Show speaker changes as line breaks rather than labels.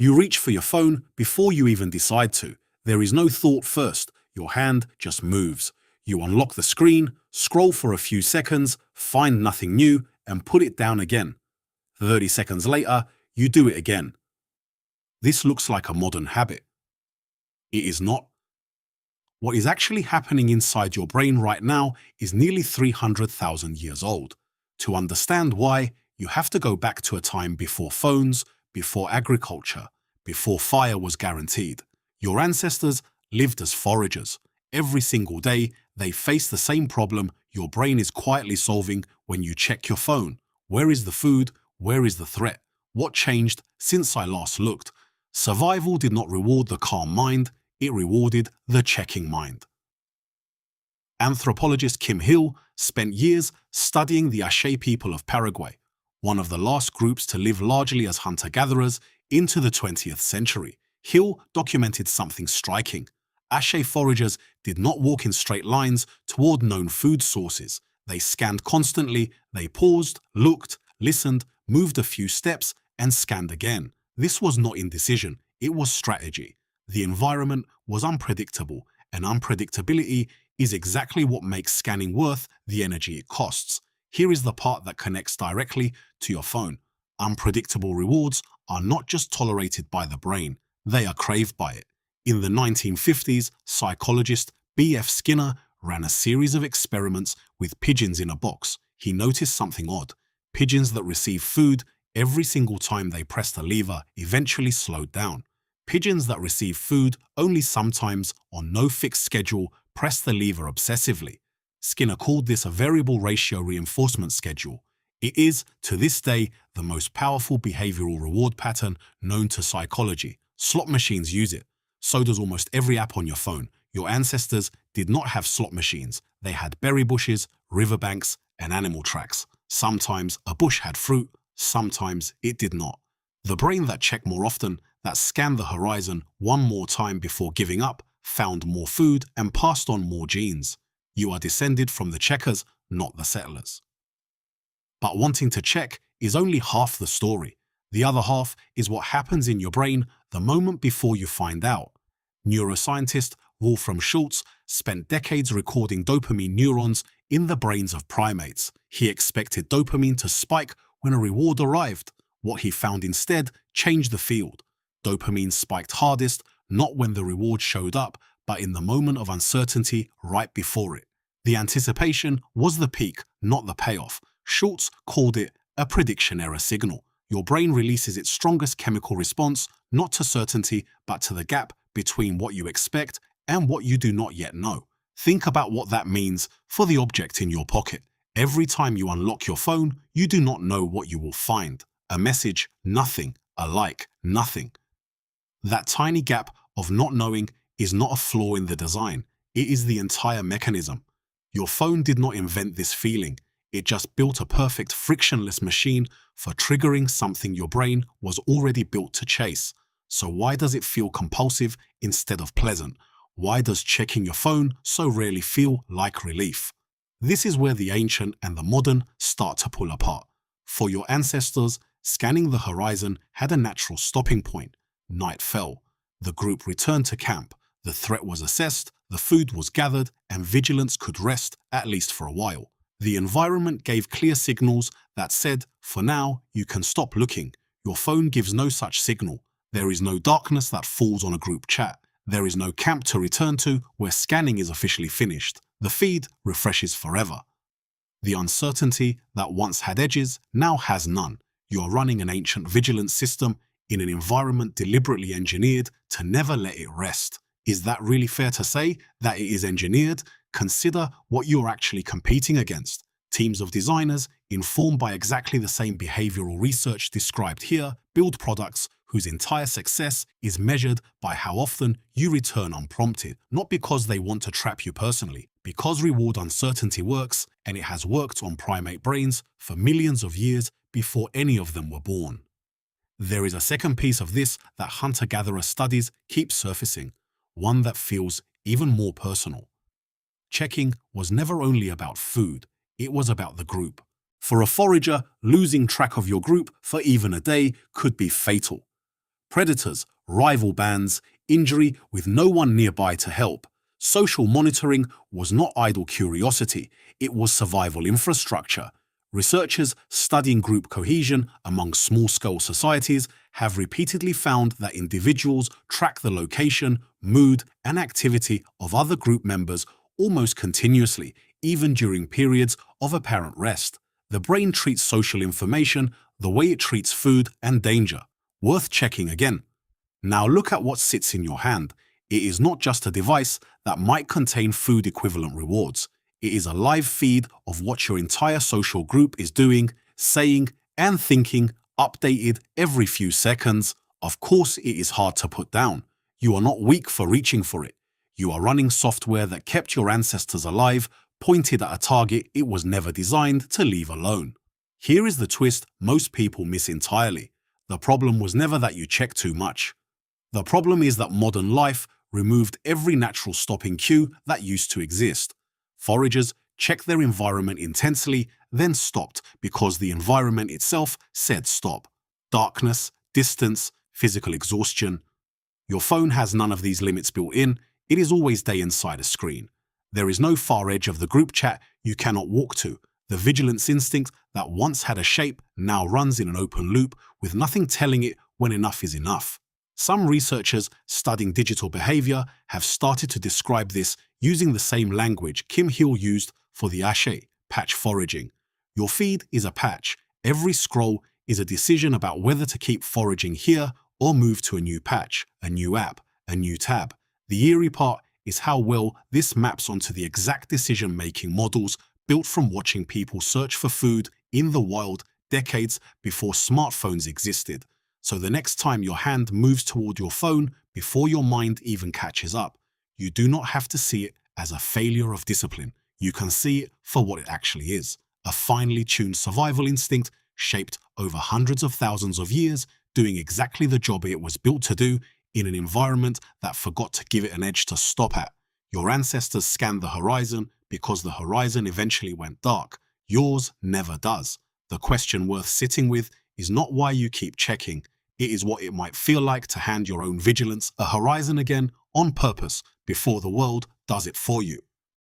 You reach for your phone before you even decide to. There is no thought first. Your hand just moves. You unlock the screen, scroll for a few seconds, find nothing new, and put it down again. 30 seconds later, you do it again. This looks like a modern habit. It is not. What is actually happening inside your brain right now is nearly 300,000 years old. To understand why, you have to go back to a time before phones, before agriculture, before fire was guaranteed. Your ancestors lived as foragers. Every single day, they face the same problem your brain is quietly solving when you check your phone. Where is the food? Where is the threat? What changed since I last looked? Survival did not reward the calm mind, it rewarded the checking mind. Anthropologist Kim Hill spent years studying the Ache people of Paraguay, one of the last groups to live largely as hunter-gatherers into the 20th century. Hill documented something striking. Ache foragers did not walk in straight lines toward known food sources. They scanned constantly, they paused, looked, listened, moved a few steps, and scanned again. This was not indecision, it was strategy. The environment was unpredictable, and unpredictability is exactly what makes scanning worth the energy it costs. Here is the part that connects directly to your phone. Unpredictable rewards are not just tolerated by the brain, they are craved by it. In the 1950s, psychologist B.F. Skinner ran a series of experiments with pigeons in a box. He noticed something odd. Pigeons that received food every single time they pressed a lever eventually slowed down. Pigeons that received food only sometimes on no fixed schedule pressed the lever obsessively. Skinner called this a variable ratio reinforcement schedule. It is, to this day, the most powerful behavioral reward pattern known to psychology. Slot machines use it. So does almost every app on your phone. Your ancestors did not have slot machines. They had berry bushes, riverbanks, and animal tracks. Sometimes a bush had fruit, sometimes it did not. The brain that checked more often, that scanned the horizon one more time before giving up, found more food and passed on more genes. You are descended from the checkers, not the settlers. But wanting to check is only half the story. The other half is what happens in your brain the moment before you find out. Neuroscientist Wolfram Schultz spent decades recording dopamine neurons in the brains of primates. He expected dopamine to spike when a reward arrived. What he found instead changed the field. Dopamine spiked hardest, not when the reward showed up, but in the moment of uncertainty right before it. The anticipation was the peak, not the payoff. Schultz called it a prediction error signal. Your brain releases its strongest chemical response, not to certainty, but to the gap between what you expect and what you do not yet know. Think about what that means for the object in your pocket. Every time you unlock your phone, you do not know what you will find. A message, nothing. A like, nothing. That tiny gap of not knowing is not a flaw in the design. It is the entire mechanism. Your phone did not invent this feeling. It just built a perfect frictionless machine for triggering something your brain was already built to chase. So why does it feel compulsive instead of pleasant? Why does checking your phone so rarely feel like relief? This is where the ancient and the modern start to pull apart. For your ancestors, scanning the horizon had a natural stopping point. Night fell. The group returned to camp. The threat was assessed, the food was gathered, and vigilance could rest, at least for a while. The environment gave clear signals that said, for now, you can stop looking. Your phone gives no such signal. There is no darkness that falls on a group chat. There is no camp to return to where scanning is officially finished. The feed refreshes forever. The uncertainty that once had edges now has none. You are running an ancient vigilance system in an environment deliberately engineered to never let it rest. Is that really fair to say that it is engineered? Consider what you are actually competing against. Teams of designers, informed by exactly the same behavioral research described here, build products whose entire success is measured by how often you return unprompted, not because they want to trap you personally, because reward uncertainty works, and it has worked on primate brains for millions of years before any of them were born. There is a second piece of this that hunter-gatherer studies keep surfacing, one that feels even more personal. Checking was never only about food, it was about the group. For a forager, losing track of your group for even a day could be fatal. Predators, rival bands, injury with no one nearby to help. Social monitoring was not idle curiosity, it was survival infrastructure. Researchers studying group cohesion among small-scale societies have repeatedly found that individuals track the location, mood, and activity of other group members almost continuously, even during periods of apparent rest. The brain treats social information the way it treats food and danger. Worth checking again. Now look at what sits in your hand. It is not just a device that might contain food-equivalent rewards. It is a live feed of what your entire social group is doing, saying, and thinking, updated every few seconds. Of course, it is hard to put down. You are not weak for reaching for it. You are running software that kept your ancestors alive, pointed at a target it was never designed to leave alone. Here is the twist most people miss entirely. The problem was never that you check too much. The problem is that modern life removed every natural stopping cue that used to exist. Foragers checked their environment intensely, then stopped because the environment itself said stop. Darkness, distance, physical exhaustion. Your phone has none of these limits built in. It is always day inside a screen. There is no far edge of the group chat you cannot walk to. The vigilance instinct that once had a shape now runs in an open loop with nothing telling it when enough is enough. Some researchers studying digital behavior have started to describe this using the same language Kim Hill used for the Ashe, patch foraging. Your feed is a patch. Every scroll is a decision about whether to keep foraging here or move to a new patch, a new app, a new tab. The eerie part is how well this maps onto the exact decision-making models built from watching people search for food in the wild decades before smartphones existed. So the next time your hand moves toward your phone before your mind even catches up, you do not have to see it as a failure of discipline. You can see it for what it actually is, a finely tuned survival instinct shaped over hundreds of thousands of years, doing exactly the job it was built to do in an environment that forgot to give it an edge to stop at. Your ancestors scanned the horizon because the horizon eventually went dark. Yours never does. The question worth sitting with is not why you keep checking. It is what it might feel like to hand your own vigilance a horizon again on purpose before the world does it for you.